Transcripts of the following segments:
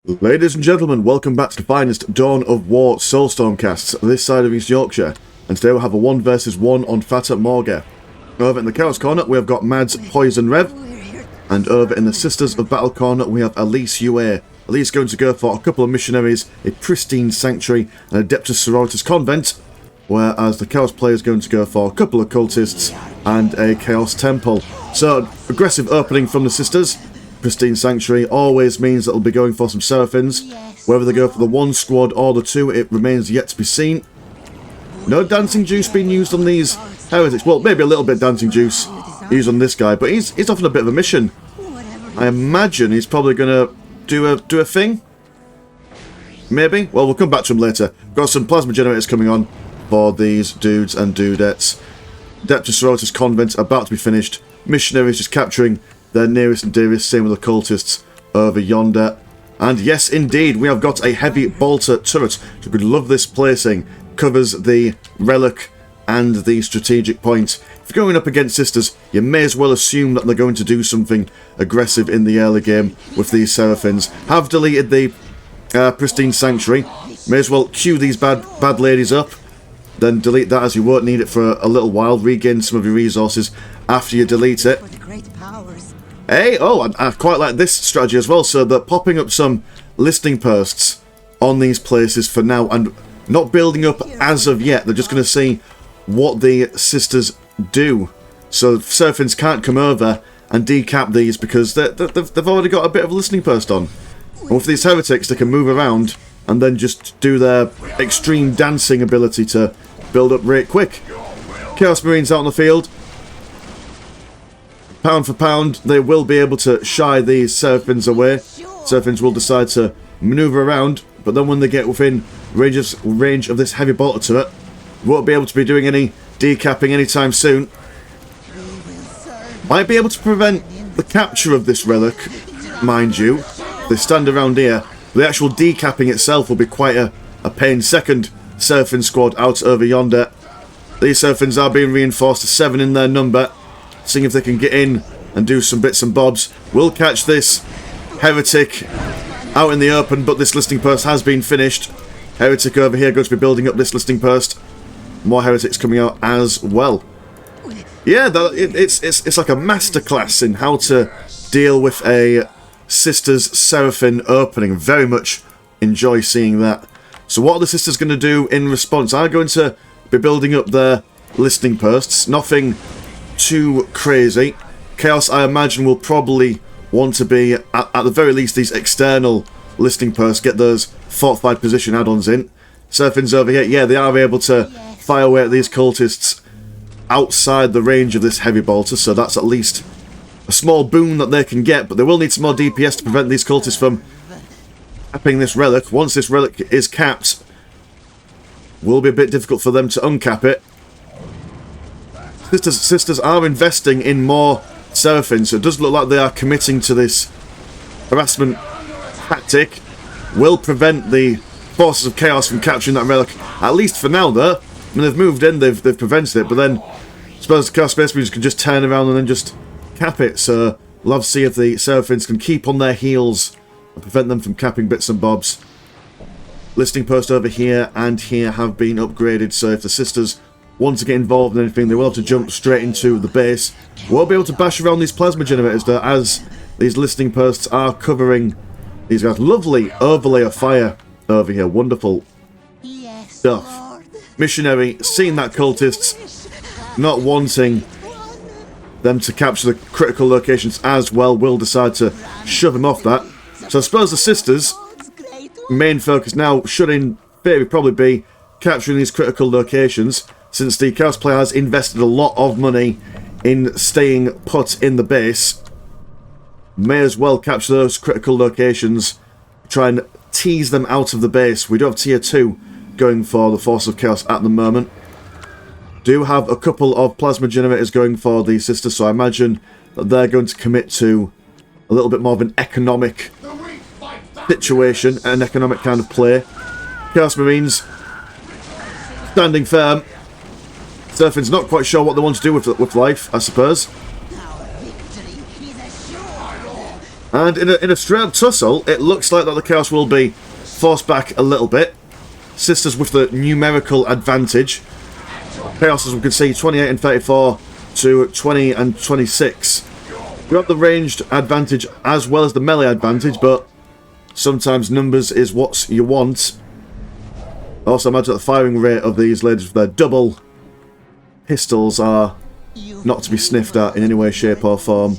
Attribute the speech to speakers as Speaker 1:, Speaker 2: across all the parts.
Speaker 1: Ladies and gentlemen, welcome back to the finest Dawn of War Soulstorm casts this side of East Yorkshire, and today we'll have a 1 versus 1 on Fata Morga. Over in the Chaos Corner we have got Mads Poison Rev, and over in the Sisters of Battle Corner we have Elise UA. Elise going to go for a couple of missionaries, a pristine sanctuary, and Adeptus Sororitas convent, whereas the Chaos player is going to go for a couple of cultists and a Chaos temple. So, aggressive opening from the Sisters. Pristine Sanctuary always means that they'll be going for some Seraphins. Whether they go for the 1 squad or the 2, it remains yet to be seen. No dancing juice being used on these heretics. Well, maybe a little bit of dancing juice used on this guy, but he's often a bit of a mission. I imagine he's probably going to do a thing. Maybe? Well, we'll come back to him later. Got some plasma generators coming on for these dudes and dudettes. Adeptus Sororitas convent about to be finished. Missionaries just capturing their nearest and dearest, same with the cultists over yonder. And yes, indeed, we have got a heavy bolter turret. So we love this placing. Covers the relic and the strategic point. If you're going up against Sisters, you may as well assume that they're going to do something aggressive in the early game with these Seraphins. Have deleted the Pristine Sanctuary. May as well queue these bad ladies up. Then delete that as you won't need it for a little while. Regain some of your resources after you delete it. Hey, oh, I quite like this strategy as well, so they're popping up some listing posts on these places for now, and not building up as of yet. They're just going to see what the Sisters do. So Seraphins can't come over and decap these because they've already got a bit of a listening post on. And with these heretics, they can move around and then just do their extreme dancing ability to build up right quick. Chaos Marines out on the field. Pound for pound, they will be able to shy these Seraphins away. Seraphins will decide to manoeuvre around, but then when they get within range of this heavy bolter turret, won't be able to be doing any decapping anytime soon. Might be able to prevent the capture of this relic, mind you. They stand around here. The actual decapping itself will be quite a pain. Second Seraphim squad out over yonder. These Seraphins are being reinforced to 7 in their number. Seeing if they can get in and do some bits and bobs. We'll catch this heretic out in the open, but this listing post has been finished. Heretic over here going to be building up this listing post. More heretics coming out as well. Yeah, it's like a masterclass in how to deal with a Sisters Seraphim opening. Very much enjoy seeing that. So what are the Sisters going to do in response? Are going to be building up their listing posts. Nothing too crazy. Chaos, I imagine, will probably want to be, at the very least, these external listing posts, get those fortified position add-ons in. Seraphins over here, yeah, they are able to fire away at these cultists outside the range of this heavy bolter, so that's at least a small boon that they can get, but they will need some more DPS to prevent these cultists from capping this relic. Once this relic is capped, it will be a bit difficult for them to uncap it. Sisters are investing in more Seraphins, so it does look like they are committing to this harassment tactic. Will prevent the forces of chaos from capturing that relic, at least for now though. I mean, they've moved in, they've prevented it, but then I suppose the Chaos Space Marines can just turn around and then just cap it, so we'll have to see if the Seraphins can keep on their heels and prevent them from capping bits and bobs. Listing post over here and here have been upgraded, so if the Sisters want to get involved in anything, they will have to jump straight into the base. Won't be able to bash around these plasma generators though, as these listing posts are covering these guys. Lovely overlay of fire over here. Wonderful stuff. Missionary, seeing that cultists not wanting them to capture the critical locations as well, will decide to shove them off that. So I suppose the Sisters' main focus now should in theory probably be capturing these critical locations, since the Chaos player has invested a lot of money in staying put in the base. May as well capture those critical locations, try and tease them out of the base. We do have tier 2 going for the Force of Chaos at the moment. Do have a couple of plasma generators going for the Sisters, so I imagine that they're going to commit to a little bit more of an economic situation, an economic kind of play. Chaos Marines standing firm. Seraphins not quite sure what they want to do with life, I suppose. And in a straight tussle, it looks like that the Chaos will be forced back a little bit. Sisters with the numerical advantage. Chaos, as we can see, 28 and 34 to 20 and 26. We have the ranged advantage as well as the melee advantage, but sometimes numbers is what you want. Also, imagine that the firing rate of these ladies with their double pistols are not to be sniffed at in any way, shape or form.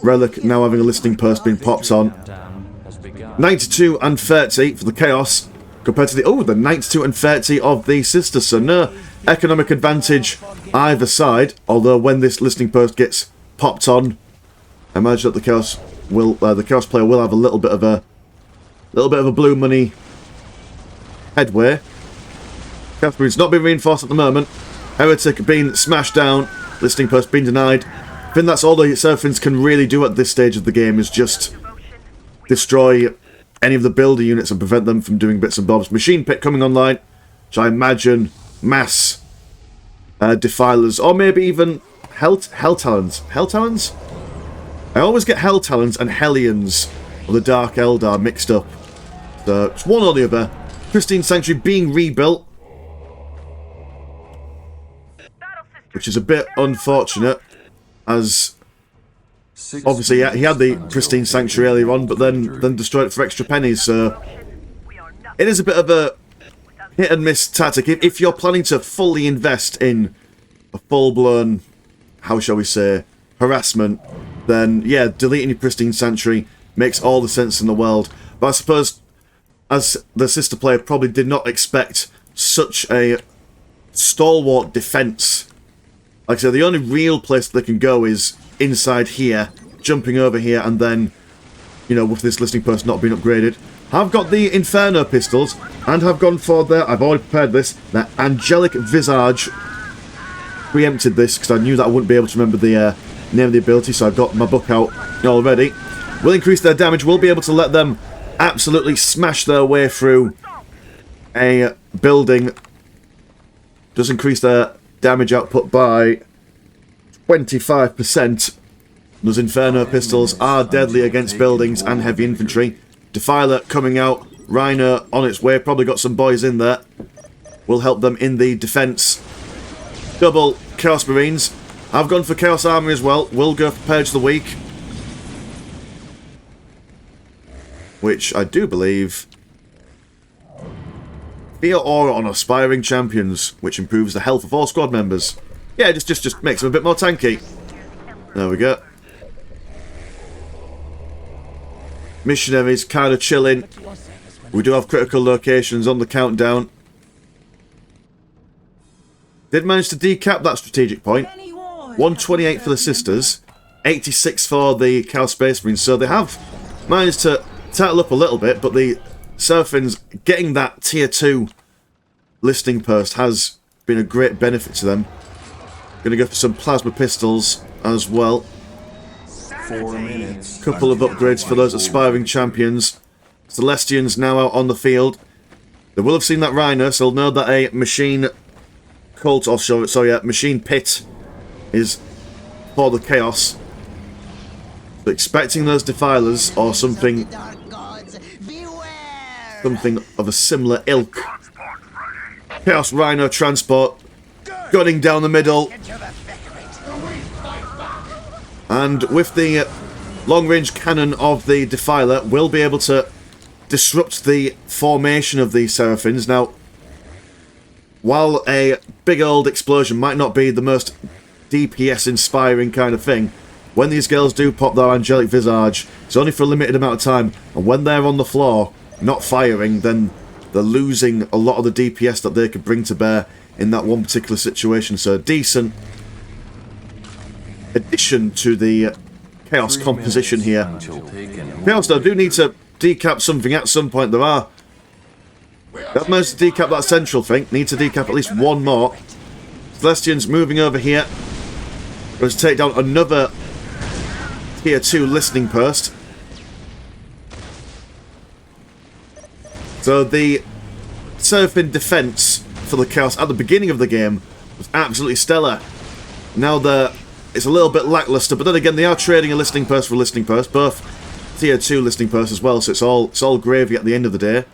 Speaker 1: Relic now having a listening post being popped on. 92 and 30 for the Chaos compared to the 92 and 30 of the Sisters. So no economic advantage either side. Although when this listening post gets popped on, I imagine that the Chaos player will have a little bit of a blue money headway. Chaos Marine's not being reinforced at the moment. Heretic being smashed down. Listening post being denied. I think that's all the Seraphins can really do at this stage of the game, is just destroy any of the builder units and prevent them from doing bits and bobs. Machine Pit coming online, which I imagine mass defilers, or maybe even Hell Talons. Hell Talons? I always get Hell Talons and Hellions, or the Dark Eldar, mixed up. So it's one or the other. Pristine Sanctuary being rebuilt, which is a bit unfortunate, as obviously he had the Pristine Sanctuary earlier on, but then destroyed it for extra pennies, so it is a bit of a hit and miss tactic. If you're planning to fully invest in a full-blown, how shall we say, harassment, then yeah, deleting your Pristine Sanctuary makes all the sense in the world. But I suppose, as the sister player probably did not expect such a stalwart defense. Like I said, the only real place that they can go is inside here, jumping over here, and then, you know, with this listening post not being upgraded. I've got the Inferno pistols, and have gone for I've already prepared this, the Angelic Visage. Preempted this, because I knew that I wouldn't be able to remember the name of the ability, so I've got my book out already. Will increase their damage, will be able to let them absolutely smash their way through a building. Does increase their damage output by 25%. Those Inferno pistols are deadly against buildings and heavy infantry. Defiler coming out. Rhino on its way. Probably got some boys in there. Will help them in the defense. Double Chaos Marines. I've gone for Chaos Army as well. Will go for Purge of the Week, which I do believe Fear Aura on Aspiring Champions, which improves the health of all squad members. Yeah, just makes them a bit more tanky. There we go. Missionaries kind of chilling. We do have critical locations on the countdown. Did manage to decap that strategic point. 128 for the Sisters, 86 for the Chaos Space Marines. So they have managed to tattle up a little bit, but the Seraphins getting that tier 2 listening post has been a great benefit to them. Gonna go for some plasma pistols as well.
Speaker 2: 4 minutes.
Speaker 1: Couple of upgrades for those aspiring champions. Celestians now out on the field. They will have seen that Rhino, so they'll know that a machine cult, or sorry, machine pit is for the Chaos. So expecting those defilers or something of a similar ilk. Chaos Rhino transport gunning down the middle, and with the long-range cannon of the Defiler, will be able to disrupt the formation of the Seraphins. Now, while a big old explosion might not be the most DPS inspiring kind of thing, when these girls do pop their Angelic Visage, it's only for a limited amount of time, and when they're on the floor not firing, then they're losing a lot of the DPS that they could bring to bear in that one particular situation. So a decent addition to the Chaos composition here. Chaos though do need to decap something at some point. They've managed to decap that central thing. Need to decap at least one more. Celestians moving over here. Going to take down another tier 2 listening post. So the Seraphim defense for the Chaos at the beginning of the game was absolutely stellar. Now it's a little bit lackluster, but then again they are trading a listening post for a listening post. Both tier 2 listening post as well, so it's all gravy at the end of the day.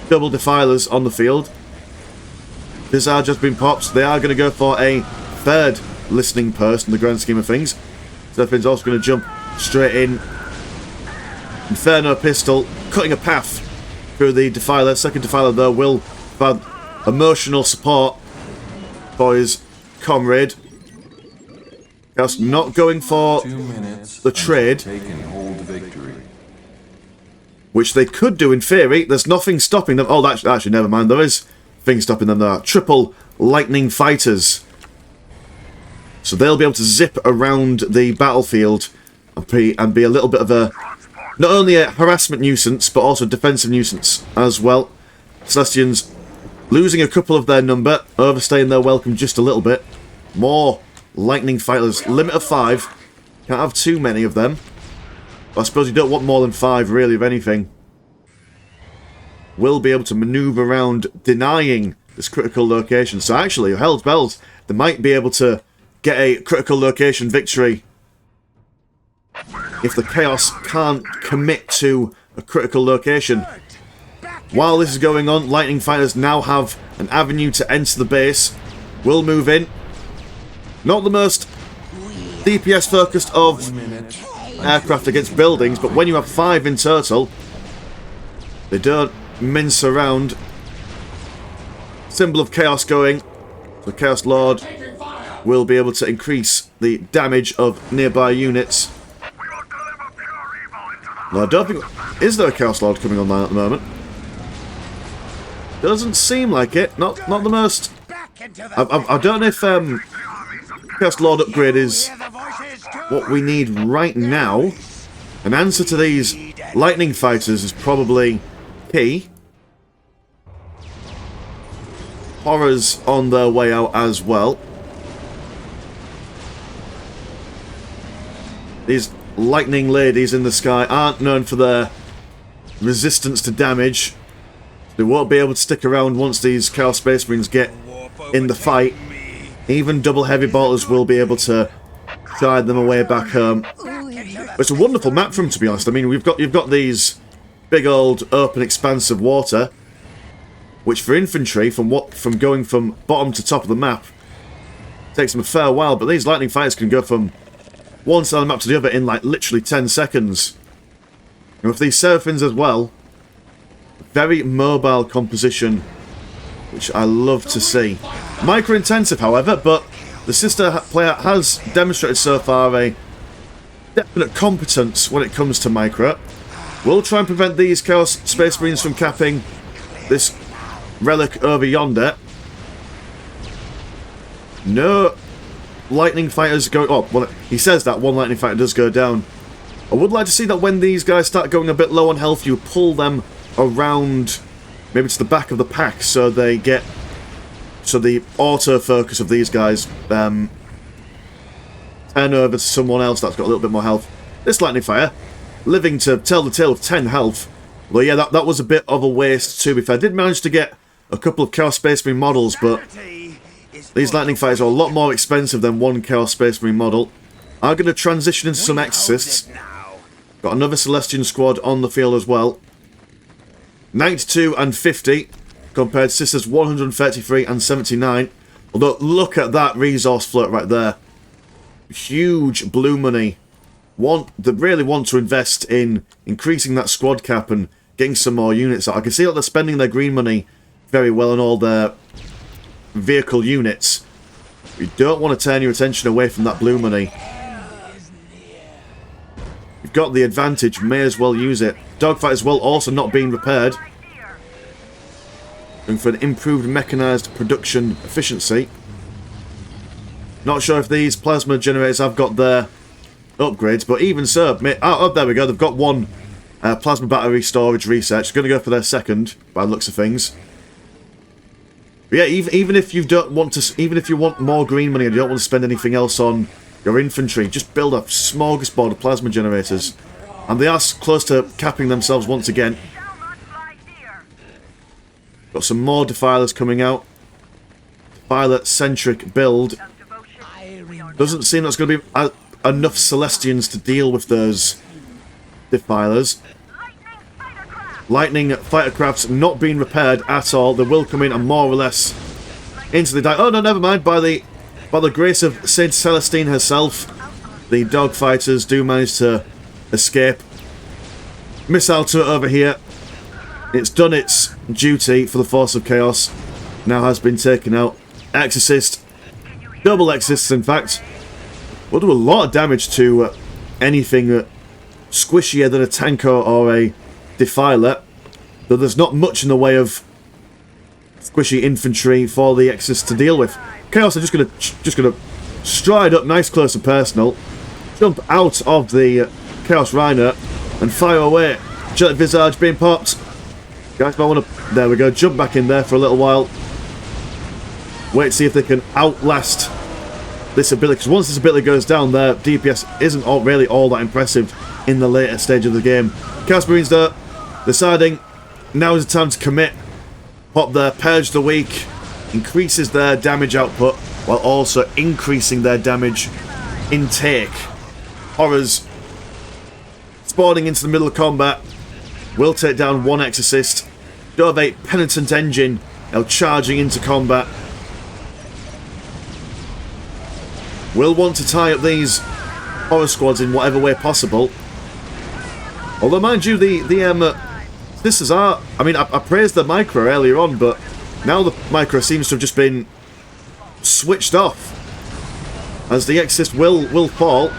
Speaker 1: Double defilers on the field. Visage has been popped. They are going to go for a third listening post in the grand scheme of things. Zephyrin's also going to jump straight in. Inferno pistol, cutting a path through the defiler. Second defiler though will provide emotional support for his comrade. Just not going for
Speaker 2: 2 minutes.
Speaker 1: the trade,
Speaker 2: Taking hold victory.
Speaker 1: which they could do in theory. There's nothing stopping them. Oh, actually, never mind. There is things stopping them there. Triple lightning fighters. So they'll be able to zip around the battlefield and be a little bit of a, not only a harassment nuisance, but also a defensive nuisance as well. Celestians losing a couple of their number, overstaying their welcome just a little bit. More lightning fighters. Limit of 5. Can't have too many of them. But I suppose you don't want more than 5, really, of anything. Will be able to maneuver around, denying this critical location. So actually, held bells, they might be able to get a critical location victory if the Chaos can't commit to a critical location. While this is going on, lightning fighters now have an avenue to enter the base. Will move in. Not the most DPS focused of aircraft against buildings, but when you have 5 in total, they don't mince around. Symbol of Chaos going. The Chaos Lord will be able to increase the damage of nearby units. No, I don't think... Is there a Chaos Lord coming online at the moment? Doesn't seem like it. Not the most... I don't know if Chaos Lord upgrade is what we need right now. An answer to these lightning fighters is probably key. Horrors on their way out as well. These lightning ladies in the sky aren't known for their resistance to damage. They won't be able to stick around once these Chaos Space Marines get in the fight. Even double heavy bolters will be able to guide them away back home. It's a wonderful map for them, to be honest. I mean, you've got these big old open expanse of water, which for infantry, from going from bottom to top of the map, takes them a fair while. But these lightning fighters can go from one side of the map to the other in like literally 10 seconds. And with these Seraphins as well, very mobile composition, which I love to see. Micro-intensive, however, but the sister player has demonstrated so far a definite competence when it comes to micro. We'll try and prevent these Chaos Space Marines from capping this relic over yonder. No lightning fighters go... Oh, well, he says that one lightning fighter does go down. I would like to see that when these guys start going a bit low on health, you pull them around, maybe to the back of the pack, so they get... So the auto-focus of these guys turn over to someone else that's got a little bit more health. This lightning fire, living to tell the tale of 10 health. Well, yeah, that was a bit of a waste, to be fair. I did manage to get a couple of Chaos Space Marine models, but these lightning fighters are a lot more expensive than one Chaos Space Marine model. I'm going to transition into some Exorcists. Got another Celestian squad on the field as well. 92 and 50, compared to Sisters 133 and 79. Although, look at that resource float right there. Huge blue money. They really want to invest in increasing that squad cap and getting some more units out. I can see that they're spending their green money very well on all their vehicle units. You don't want to turn your attention away from that blue money. You've got the advantage, may as well use it. Dogfight as well, also not being repaired. Going for an improved mechanised production efficiency. Not sure if these plasma generators have got their upgrades, but even so, oh, there we go. They've got one plasma battery storage research. Going to go for their second, by the looks of things. But yeah, even if you don't want to, even if you want more green money and you don't want to spend anything else on your infantry, just build a smorgasbord of plasma generators, and they are close to capping themselves once again. Got some more defilers coming out. Defiler-centric build. Doesn't seem that's going to be enough Celestians to deal with those defilers. Lightning fighter crafts not being repaired at all. They will come in and more or less instantly die. Oh no, never mind. By the grace of Saint Celestine herself, the dog fighters do manage to escape. Missile turret over here. It's done its duty for the Force of Chaos. Now has been taken out. Exorcist. Double Exorcists, in fact. Will do a lot of damage to anything squishier than a tanker or a defiler. Though there's not much in the way of squishy infantry for the Exorcist to deal with. Chaos are just gonna stride up nice close and personal. Jump out of the Chaos Rhino and fire away. Jet Visage being popped. Guys might want to... There we go. Jump back in there for a little while. Wait to see if they can outlast this ability. Because once this ability goes down, their DPS isn't really all that impressive in the later stage of the game. Chaos Marines, though, deciding now is the time to commit. Pop their Purge the Weak. Increases their damage output while also increasing their damage intake. Horrors spawning into the middle of combat. Will take down one Exorcist. Dove 8 Penitent Engine now charging into combat. Will want to tie up these horror squads in whatever way possible. Although, mind you, this is our... I mean, I praised the micro earlier on, but now the micro seems to have just been switched off. As the Exorcist will fall.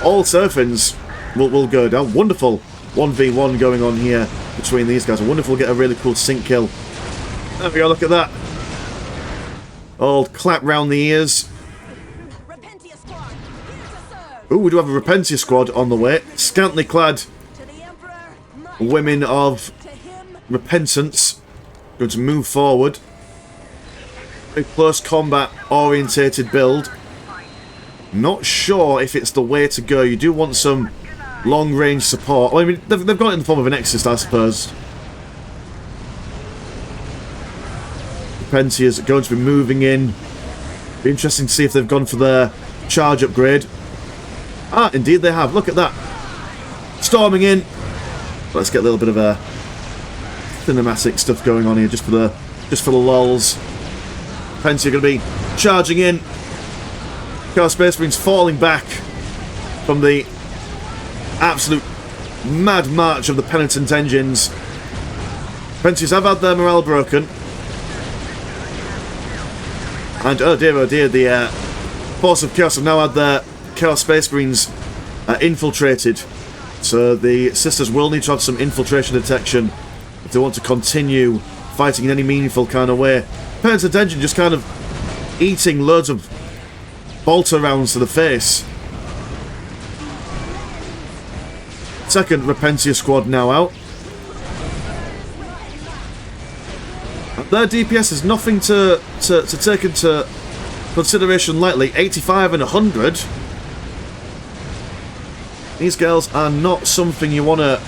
Speaker 1: All Seraphims will go down. Wonderful 1v1 going on here between these guys. I wonder if we'll get a really cool sync kill. There we go, look at that. Old clap round the ears. Ooh, we do have a Repentia squad on the way. Scantily clad women of repentance. Going to move forward. Very close combat orientated build. Not sure if it's the way to go. You do want some long range support. Well, I mean, they've got it in the form of an Exorcist, I suppose. Repentia's going to be moving in. Be interesting to see if they've gone for their charge upgrade. Ah, indeed they have. Look at that. Storming in. Let's get a little bit of a cinematic stuff going on here, just for the lulz. Repentia going to be charging in. Chaos Space Marines falling back from the absolute mad march of the Penitent Engines. Repentias have had their morale broken. And oh dear, the Force of Chaos have now had their Chaos Space Marines infiltrated. So the Sisters will need to have some infiltration detection if they want to continue fighting in any meaningful kind of way. Penitent Engine just kind of eating loads of bolter rounds to the face. Second Repentia squad now out. And their DPS is nothing to take into consideration lightly. 85 and 100. These girls are not something you want to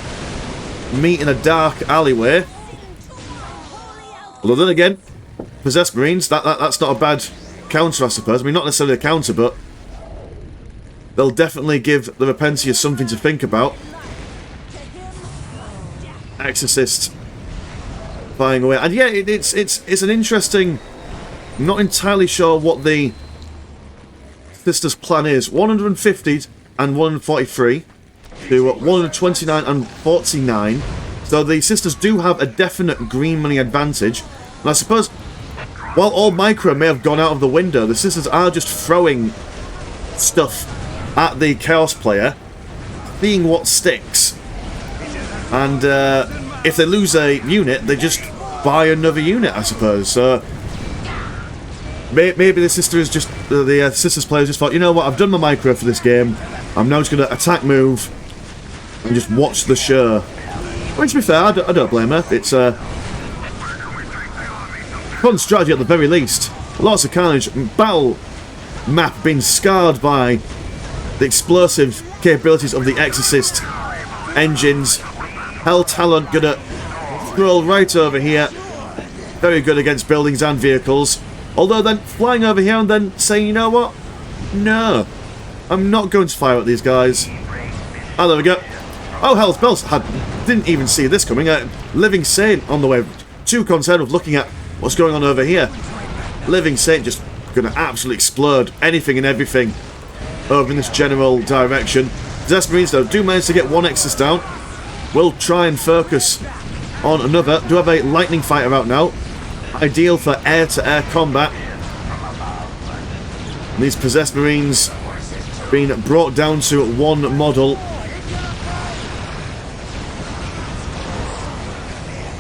Speaker 1: meet in a dark alleyway. Although then again, Possessed Marines, that's not a bad counter, I suppose. I mean, not necessarily a counter, but they'll definitely give the Repentia something to think about. Exorcist flying away, and yeah, it's an interesting. I'm not entirely sure what the Sisters' plan is. 150 and 143 to 129 and 49. So the Sisters do have a definite green money advantage, and I suppose while all micro may have gone out of the window, the Sisters are just throwing stuff at the Chaos player, seeing what sticks. And if they lose a unit, they just buy another unit, I suppose. So maybe the Sister is just the Sisters players just thought, you know what, I've done my micro for this game. I'm now just going to attack move and just watch the show. Which, to be fair, I don't blame her. It's fun strategy at the very least. Lots of carnage. Battle map being scarred by the explosive capabilities of the Exorcist engines. Hell Talon gonna scroll right over here. Very good against buildings and vehicles. Although then flying over here and then saying, you know what? No. I'm not going to fire at these guys. Oh, there we go. Oh, hell's bells. Didn't even see this coming. Living Saint on the way. Too concerned with looking at what's going on over here. Living Saint just going to absolutely explode anything and everything over in this general direction. Possessed Marines, though, do manage to get one Exus down. We'll try and focus on another. Do have a lightning fighter out now. Ideal for air-to-air combat. And these Possessed Marines being brought down to one model.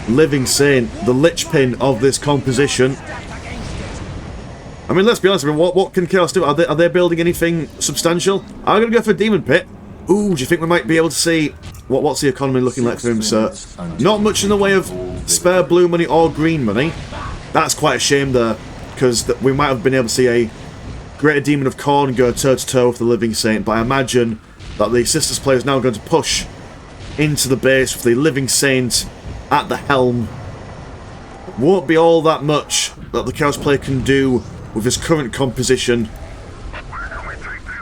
Speaker 1: Living Saint, the linchpin of this composition. I mean, let's be honest. I mean, what can Chaos do? Are they building anything substantial? I'm going to go for a Demon Pit. Ooh, do you think we might be able to see what's the economy looking like for him, sir? Not much in the way of spare blue money or green money. That's quite a shame there, because we might have been able to see a Greater Demon of Khorne go toe-to-toe with the Living Saint, but I imagine that the Sisters player is now going to push into the base with the Living Saint at the helm. Won't be all that much that the Chaos player can do with his current composition.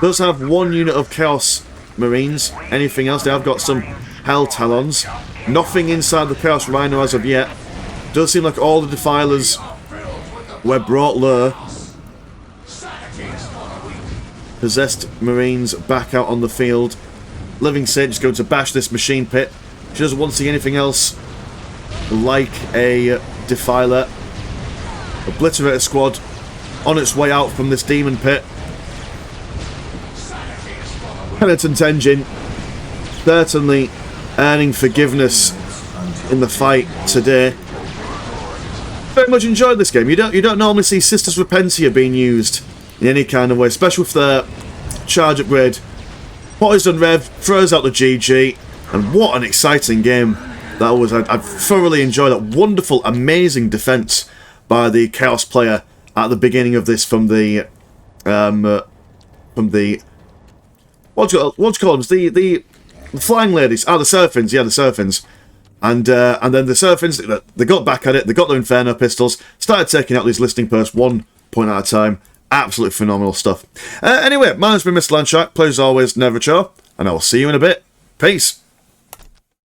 Speaker 1: Does have one unit of Chaos Marines. Anything else? They have got some Hell Talons. Nothing inside the Chaos Rhino as of yet. Does seem like all the Defilers were brought low. Possessed Marines back out on the field. Living Saint just going to bash this machine pit. She doesn't want to see anything else like a Defiler. Obliterator squad on its way out from this demon pit. Penitent Engine certainly earning forgiveness in the fight today. Very much enjoyed this game. You don't normally see Sisters Repentia being used in any kind of way, especially with their charge upgrade. Poison Rev throws out the GG, and what an exciting game that was. I thoroughly enjoyed that wonderful, amazing defense by the Chaos player at the beginning of this from the what do you call them? The flying ladies. Ah, the Seraphins. Yeah, the Seraphins. And then the Seraphins, they got back at it. They got their Inferno pistols, started taking out these listing posts 1 point at a time. Absolutely phenomenal stuff. Anyway, my name's been Mr. Landshark. Pleasure as always, never a chore, and I will see you in a bit. Peace.